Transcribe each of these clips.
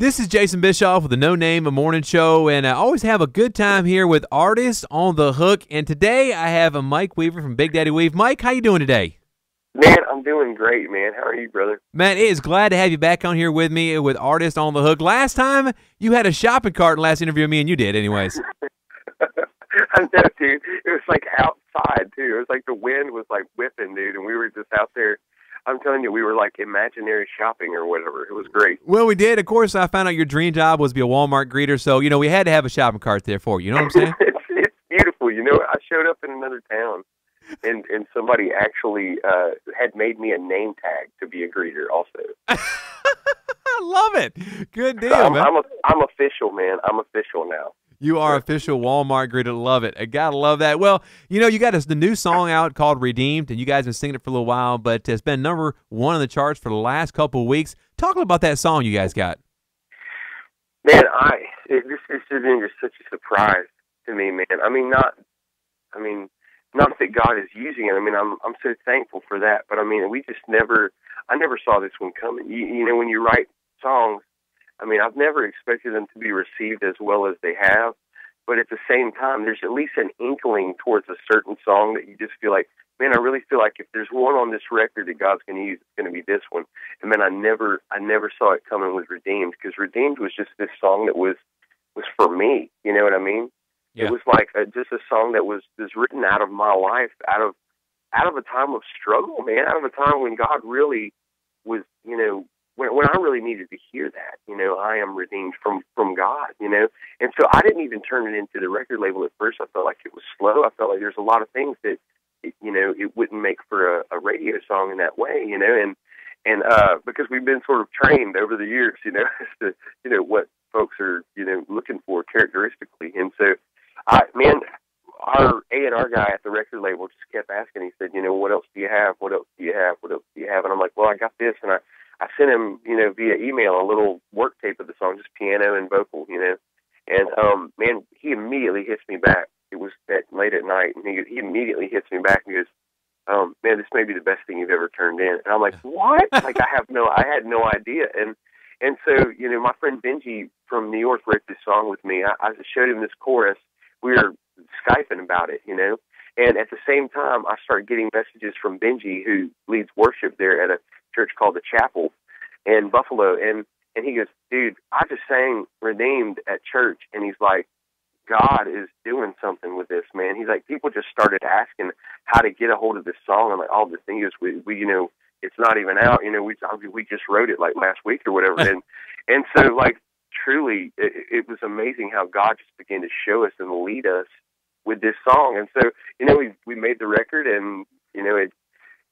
This is Jason Bischoff with the No Name Morning Show, and I always have a good time here with Artists on the Hook. And today I have a Mike Weaver from Big Daddy Weave. Mike, how you doing today? Man, I'm doing great, man. How are you, brother? Man, it is glad to have you back on here with me with Artists on the Hook. Last time you had a shopping cart in the last interview me and you did, anyways. I know, dude. It was like outside too. It was like the wind was like whipping, dude, and we were just out there. I'm telling you, we were like imaginary shopping or whatever. It was great. Well, we did. Of course, I found out your dream job was to be a Walmart greeter, so, we had to have a shopping cart there for you. You know what I'm saying? It's beautiful. I showed up in another town, and somebody actually had made me a name tag to be a greeter also. I love it. Good deal, so man. I'm official, man. I'm official now. You are official Walmart greeter. Love it. I gotta love that. Well, you got the new song out called Redeemed, and you guys have been singing it for a little while, but it's been #1 on the charts for the last couple of weeks. Talk about that song you guys got. Man, this has been just such a surprise to me, man. Not that God is using it. I'm so thankful for that. But I never saw this one coming. When you write songs, I've never expected them to be received as well as they have, but at the same time, there's at least an inkling towards a certain song that you just feel like, man, I really feel like if there's one on this record that God's going to use, it's going to be this one. And man, I never saw it coming with Redeemed, because Redeemed was just this song that was for me. You know what I mean? Yeah. It was like just a song that was written out of my life, out of a time of struggle, man, out of a time when God really was, when I really needed to hear that, I am redeemed from God, And so I didn't even turn it into the record label at first. I felt like it was slow. I felt like there's a lot of things that, it wouldn't make for a radio song in that way, and because we've been sort of trained over the years, as to, what folks are, looking for characteristically. And so, our A&R guy at the record label just kept asking. He said, what else do you have? What else do you have? What else do you have? And I'm like, well, I got this. And I sent him, via email a little work tape of the song, just piano and vocal, And, man, he immediately hits me back. It was late at night, and he immediately hits me back and goes, man, this may be the best thing you've ever turned in. And I'm like, what? Like, I had no idea. And so, my friend Benji from New York wrote this song with me. I showed him this chorus. We were Skyping about it, And at the same time, I started getting messages from Benji, who leads worship there at a church called the Chapel in Buffalo, and he goes, dude, I just sang Redeemed at church, and he's like, God is doing something with this, man. He's like, people just started asking how to get a hold of this song, and like all the things we it's not even out, we just wrote it like last week or whatever, and so like truly, it was amazing how God just began to show us and lead us with this song, and so we made the record, and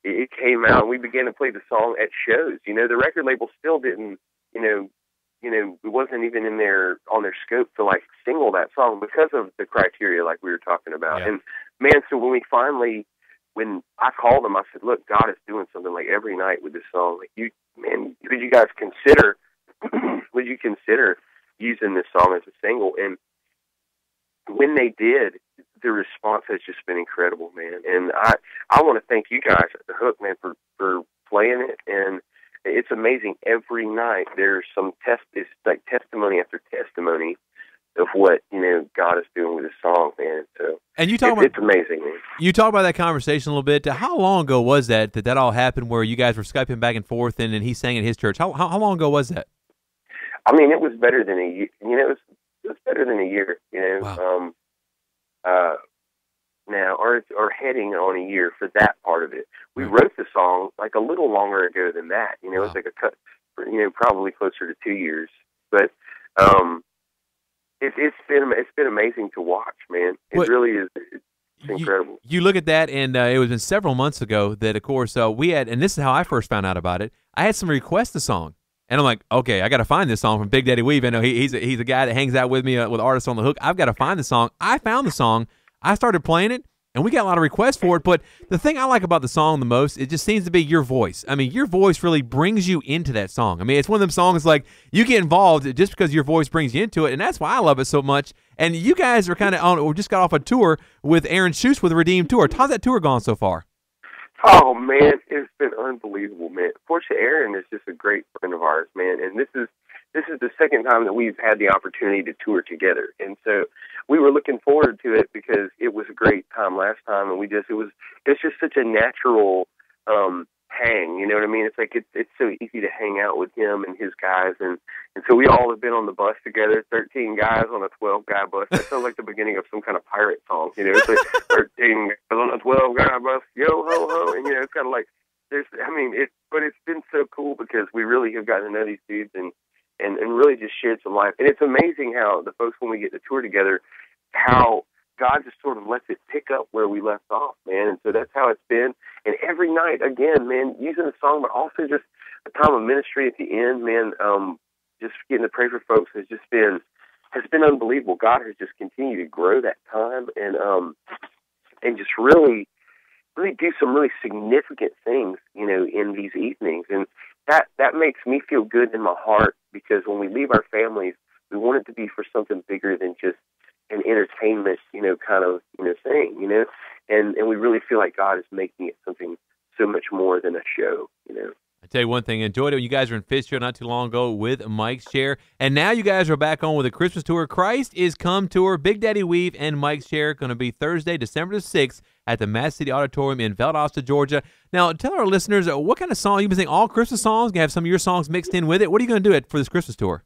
it came out, and we began to play the song at shows. The record label still didn't, it wasn't even on their scope to like single that song because of the criteria like we were talking about. Yeah. And man, so when I called them, I said, look, God is doing something like every night with this song. Like would you guys consider, using this song as a single? And when they did, the response has just been incredible, man. And I want to thank you guys at The Hook, man, for playing it. And it's amazing. Every night there's it's like testimony after testimony of what, God is doing with this song, man. So and it's amazing, man. You talk about that conversation a little bit. How long ago was that all happened, where you guys were Skyping back and forth and he sang at his church? How long ago was that? It was better than a year. It was better than a year, Wow. Now, or heading on a year for that part of it. We wrote the song like a little longer ago than that. It was like a cut, probably closer to 2 years. But it's been amazing to watch, man. It really is. It's incredible. You look at that, and it was several months ago that, of course, we had, and this is how I first found out about it. I had some request a song. And I'm like, okay, I got to find this song from Big Daddy Weave. I know he's a guy that hangs out with me with Artists on the Hook. I've got to find the song. I found the song. I started playing it, and we got a lot of requests for it. But the thing I like about the song the most, it just seems to be your voice. Your voice really brings you into that song. It's one of them songs like you get involved just because your voice brings you into it, and that's why I love it so much. And you guys are kind of we just got off a tour with Aaron Schutz with the Redeemed Tour. How's that tour gone so far? Oh, man, it's been unbelievable, man. Of course, Aaron is just a great friend of ours, man. And this is this is the second time that we've had the opportunity to tour together. And so we were looking forward to it because it was a great time last time, and it's just such a natural hang, you know what I mean? It's like it's so easy to hang out with him and his guys, and so we all have been on the bus together, 13 guys on a 12-guy bus. That sounds like the beginning of some kind of pirate song, you know? It's like 13 guys on a 12-guy bus, yo ho ho, and it's kind of like but it's been so cool because we really have gotten to know these dudes and really just shared some life. And it's amazing how the folks, when we get to tour together, how God just sort of lets it pick up where we left off, man. And so that's how it's been. And every night, again, man, using the song, but also just a time of ministry at the end, man, just getting to pray for folks has been unbelievable. God has just continued to grow that time and just really do some really significant things, in these evenings. And that makes me feel good in my heart, because when we leave our families, we want it to be for something bigger than just an entertainment, kind of, thing, and we really feel like God is making it something so much more than a show, I tell you one thing, I enjoyed it when you guys were in Fitzgerald not too long ago with Mike's Chair, and now you guys are back on with a Christmas tour. Christ is Come tour. Big Daddy Weave and Mike's Chair going to be Thursday, December the 6th at the Mass City Auditorium in Valdosta, Georgia. Now, tell our listeners, what kind of song? You've been singing all Christmas songs. You have some of your songs mixed in with it. What are you going to do for this Christmas tour?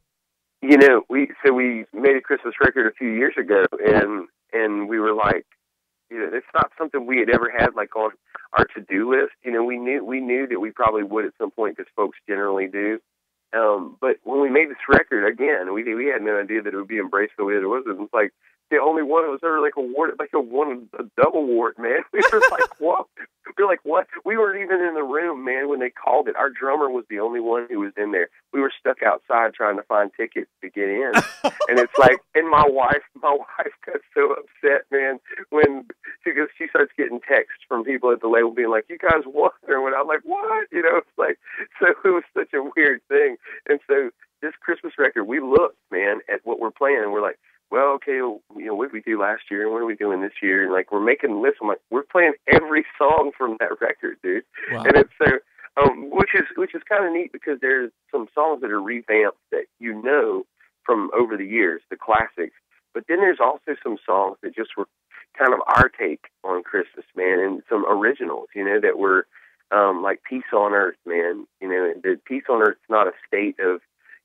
We made a Christmas record a few years ago, and we were like, it's not something we had ever had like on our to-do list. We knew that we probably would at some point, because folks generally do. But when we made this record, again, we had no idea that it would be embraced the way that it was. It was like the only one that was ever like awarded, like a double award, man. We were like, what? We were like, what? We weren't even in the room, man, when they called it. Our drummer was the only one who was in there. We were stuck outside trying to find tickets to get in. And it's like, and my wife got so upset, man, when she starts getting texts from people at the label being like, you guys won, or what? I'm like, what? It's like, so it was such a weird thing. And so this Christmas record, we looked, man, at what we're playing, and we're like, well, okay, what did we do last year, and what are we doing this year? And like, we're making lists. I'm like, we're playing every song from that record, dude. Wow. And it's so, which is kind of neat, because there's some songs that are revamped that from over the years, the classics. But then there's also some songs that just were kind of our take on Christmas, man, and some originals, that were like Peace on Earth, man. The Peace on Earth is not a state of,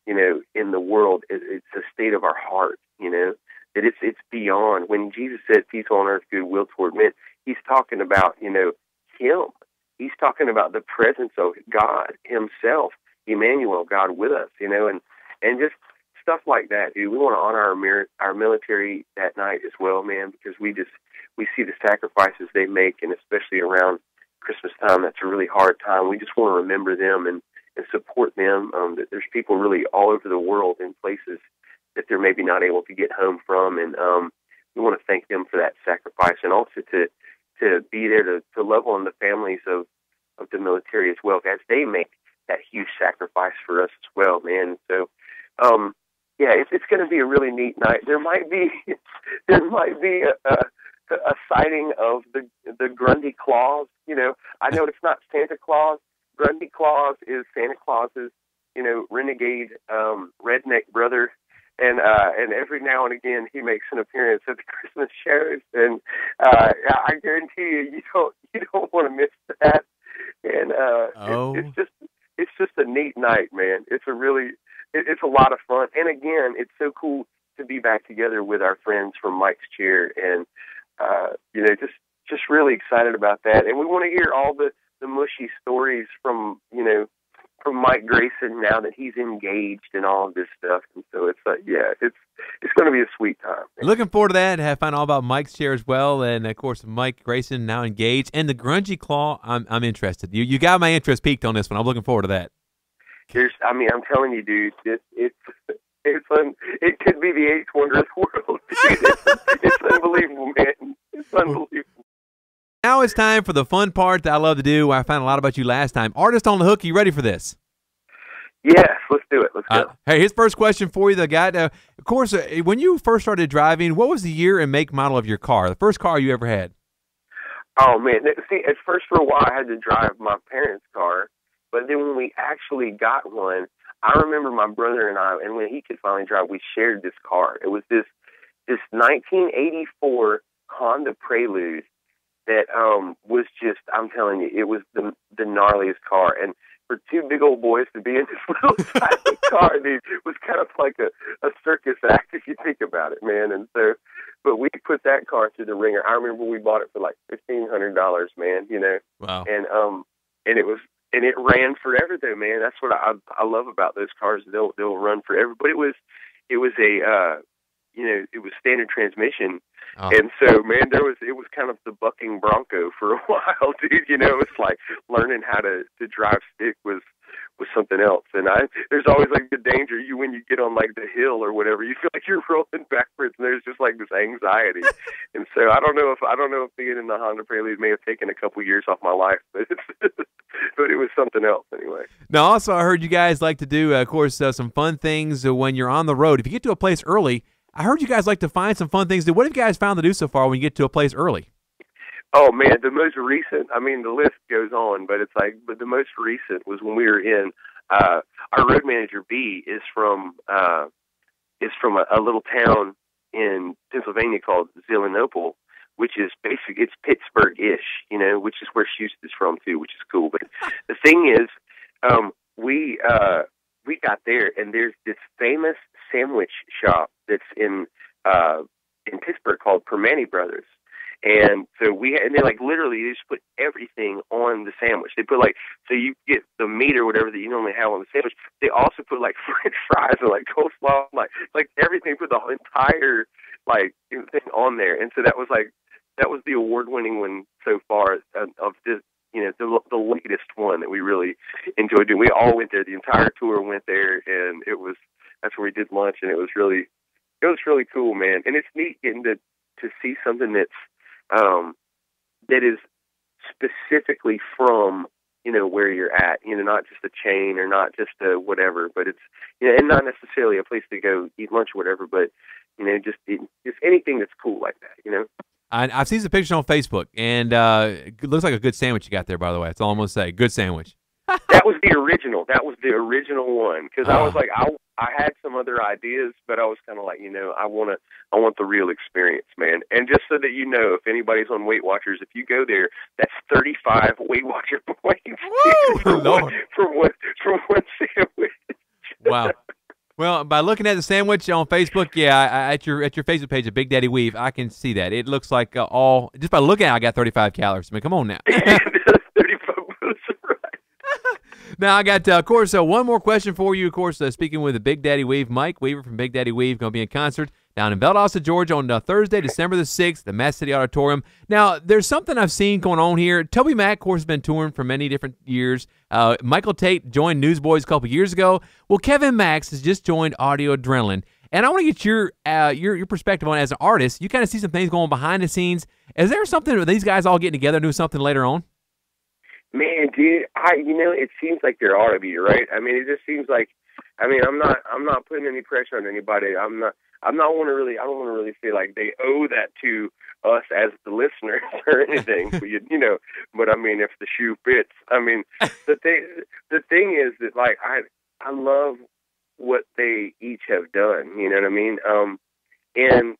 in the world. It's a state of our heart, that it's beyond. When Jesus said peace on earth, goodwill toward men, he's talking about, him. He's talking about the presence of God himself, Emmanuel, God with us, and just stuff like that, dude. We want to honor our military that night as well, man, because we see the sacrifices they make, and especially around Christmas time, that's a really hard time. We just want to remember them and support them. That there's people really all over the world in places that they're maybe not able to get home from, and we want to thank them for that sacrifice, and also to be there to love on the families of the military as well, as they make that huge sacrifice for us as well, man. So, it's going to be a really neat night. There might be a sighting of the Grundy Claus. I know it's not Santa Claus. Grundy Claus is Santa Claus's, renegade redneck brother. And every now and again he makes an appearance at the Christmas shows, and I guarantee you don't want to miss that. And it's just a neat night, man. It's a lot of fun. And again, it's so cool to be back together with our friends from Mike's Chair, and just really excited about that. And we want to hear all the mushy stories from Mike Grayson now that he's engaged and all of this stuff. And so it's going to be a sweet time, man. Looking forward to that. Have find all about Mike's Chair as well, and of course Mike Grayson now engaged, and the Grungy Claw. I'm interested. You got my interest peaked on this one. I'm looking forward to that. I'm telling you, dude, it's fun. It could be the eighth wonder of the world. It's unbelievable, man. It's unbelievable. Now it's time for the fun part that I love to do. I found a lot about you last time. Artist on the Hook, you ready for this? Yes, let's do it. Let's go. Hey, his first question for you, the guy. Of course, when you first started driving, what was the year and make model of your car? The first car you ever had? Oh, man. See, at first for a while I had to drive my parents' car, but then when we actually got one, I remember my brother and I, and when he could finally drive, we shared this car. It was this 1984 Honda Prelude that was just, I'm telling you, it was the gnarliest car. And for two big old boys to be in this little tiny car, dude, was kind of like a circus act if you think about it, man. And so, but we put that car through the ringer. I remember we bought it for like $1,500, man. You know, Wow. And it ran forever though, man. That's what I love about those cars. They'll run forever. But it was a it was standard transmission. Oh. And so, man, it was kind of the bucking bronco for a while, dude. You know, it's like learning how to drive stick was something else. And there's always like the danger when you get on like the hill or whatever, you feel like you're rolling backwards, and there's just like this anxiety. And so I don't know if being in the Honda Prelude may have taken a couple years off my life, but but it was something else anyway. Now, also, I heard you guys like to do, of course, some fun things when you're on the road. If you get to a place early, I heard you guys like to find some fun things to do. What have you guys found to do so far when you get to a place early? Oh, man, the most recent, I mean, the list goes on, but the most recent was when we were in, our road manager, B, is from a little town in Pennsylvania called Zelienople, which is basically, it's Pittsburgh-ish, you know, which is where Schust is from, too, which is cool. But the thing is, we got there, and there's this famous sandwich shop that's in Pittsburgh called Permane Brothers. And so they like literally just put everything on the sandwich. They put like, so you get the meat or whatever that you normally have on the sandwich. They also put like French fries and like coleslaw, like everything, put the entire like thing on there. And so that was the award-winning one so far of this, you know, the latest one that we really enjoyed doing. We all went there. The entire tour went there, and that's where we did lunch, and it was really cool, man. And it's neat getting to see something that's that is specifically from, you know, where you're at, you know, not just a chain or not just a whatever, but it's, you know, and not necessarily a place to go eat lunch or whatever, but, you know, just anything that's cool like that, you know. I've seen some pictures on Facebook, and it looks like a good sandwich you got there, by the way. That's all I'm going to say. Good sandwich. That was the original. That was the original one, because I was like, I had some other ideas, but I was kind of like, you know, I want the real experience, man. And just so that you know, if anybody's on Weight Watchers, if you go there, that's 35 Weight Watcher points for one sandwich. Wow. Well, by looking at the sandwich on Facebook, yeah, at your Facebook page of Big Daddy Weave, I can see that. It looks like just by looking at it, I got 35 calories. I mean, come on now. 35 pounds, right. Now, I got, of course, one more question for you. Of course, speaking with the Big Daddy Weave, Mike Weaver from Big Daddy Weave, going to be in concert down in Valdosta, Georgia on Thursday, December the 6th, the Mass City Auditorium. Now, there's something I've seen going on here. Toby Mac, of course, has been touring for many different years. Michael Tate joined Newsboys a couple years ago. Well, Kevin Max has just joined Audio Adrenaline. And I want to get your perspective on it as an artist. You kind of see some things going behind the scenes. Is there something where these guys all getting together and doing something later on? Man, dude, it seems like there ought to be, right? I mean, it just seems like, I mean, I'm not putting any pressure on anybody. I don't want to really feel like they owe that to us as the listeners or anything, you know. But I mean, if the shoe fits, I mean, the thing is that like I love what they each have done. You know what I mean? And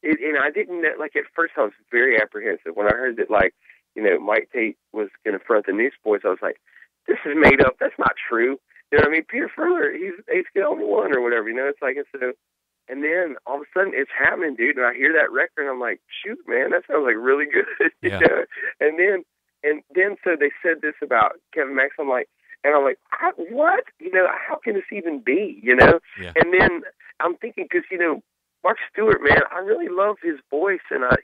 I didn't, like, at first I was very apprehensive when I heard that, like, you know, Mike Tate was going to front the Newsboys. I was like, this is made up. That's not true. You know what I mean? Peter Furler, he's ACL one or whatever, you know? It's like, and then all of a sudden it's happening, dude. And I hear that record and I'm like, shoot, man, that sounds like really good. Yeah. You know? And then so they said this about Kevin Max. I'm like, what? You know, how can this even be, you know? Yeah. And then I'm thinking, because, you know, Mark Stewart, man, I really love his voice. And I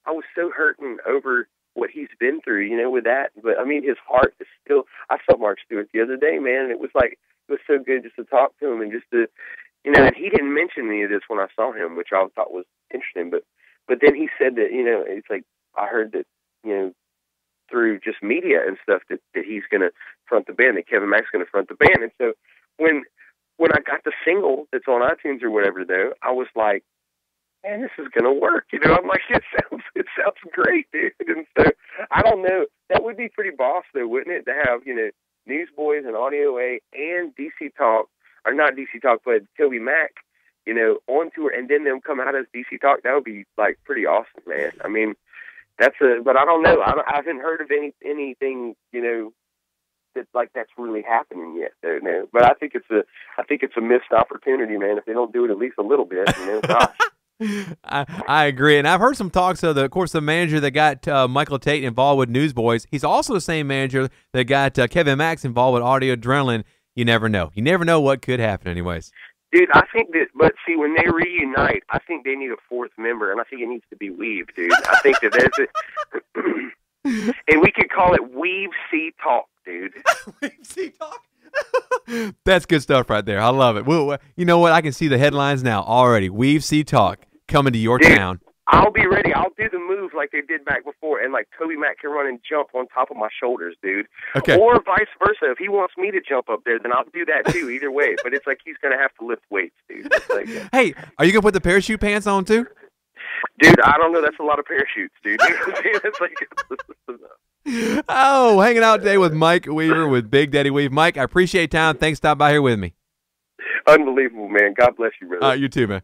was so hurting over what he's been through, you know, with that. But I mean, his heart is still, I saw Mark Stewart the other day, man, and it was so good just to talk to him and just to, you know, and he didn't mention any of this when I saw him, which I thought was interesting. But then he said that, you know, it's like, I heard that, you know, through just media and stuff that he's going to front the band, that Kevin Mack's going to front the band. And so when I got the single that's on iTunes or whatever, though, I was like, man, this is going to work. You know, I'm like, it sounds great, dude. And so, I don't know. That would be pretty boss, though, wouldn't it? To have, you know, Newsboys and Audio A and DC Talk, or not DC Talk, but Toby Mac, you know, on tour, and then them come out as DC Talk. That would be like pretty awesome, man. I mean, but I don't know. I haven't heard of anything, you know, that's really happening yet. You know? But I think it's a missed opportunity, man. If they don't do it at least a little bit, you know, gosh. I agree, and I've heard some talk. So, of course, the manager that got Michael Tate involved with Newsboys, he's also the same manager that got Kevin Max involved with Audio Adrenaline. You never know. You never know what could happen, anyways. Dude, I think that, but see, when they reunite, I think they need a fourth member, and I think it needs to be Weave, dude. I think that there's and we could call it Weave C Talk, dude. Weave C Talk? That's good stuff right there. I love it. Well, you know what? I can see the headlines now already. Weave C Talk coming to your town. I'll be ready. I'll do the move like they did back before, and like Toby Mac can run and jump on top of my shoulders, dude. Okay. Or vice versa. If he wants me to jump up there, then I'll do that too. Either way, but it's like he's gonna have to lift weights, dude. Like, hey, are you gonna put the parachute pants on too? Dude, I don't know. That's a lot of parachutes, dude. It's like, oh, hanging out today with Mike Weaver with Big Daddy Weave. Mike, I appreciate your time. Thanks for stopping by here with me. Unbelievable, man. God bless you, brother. You too, man.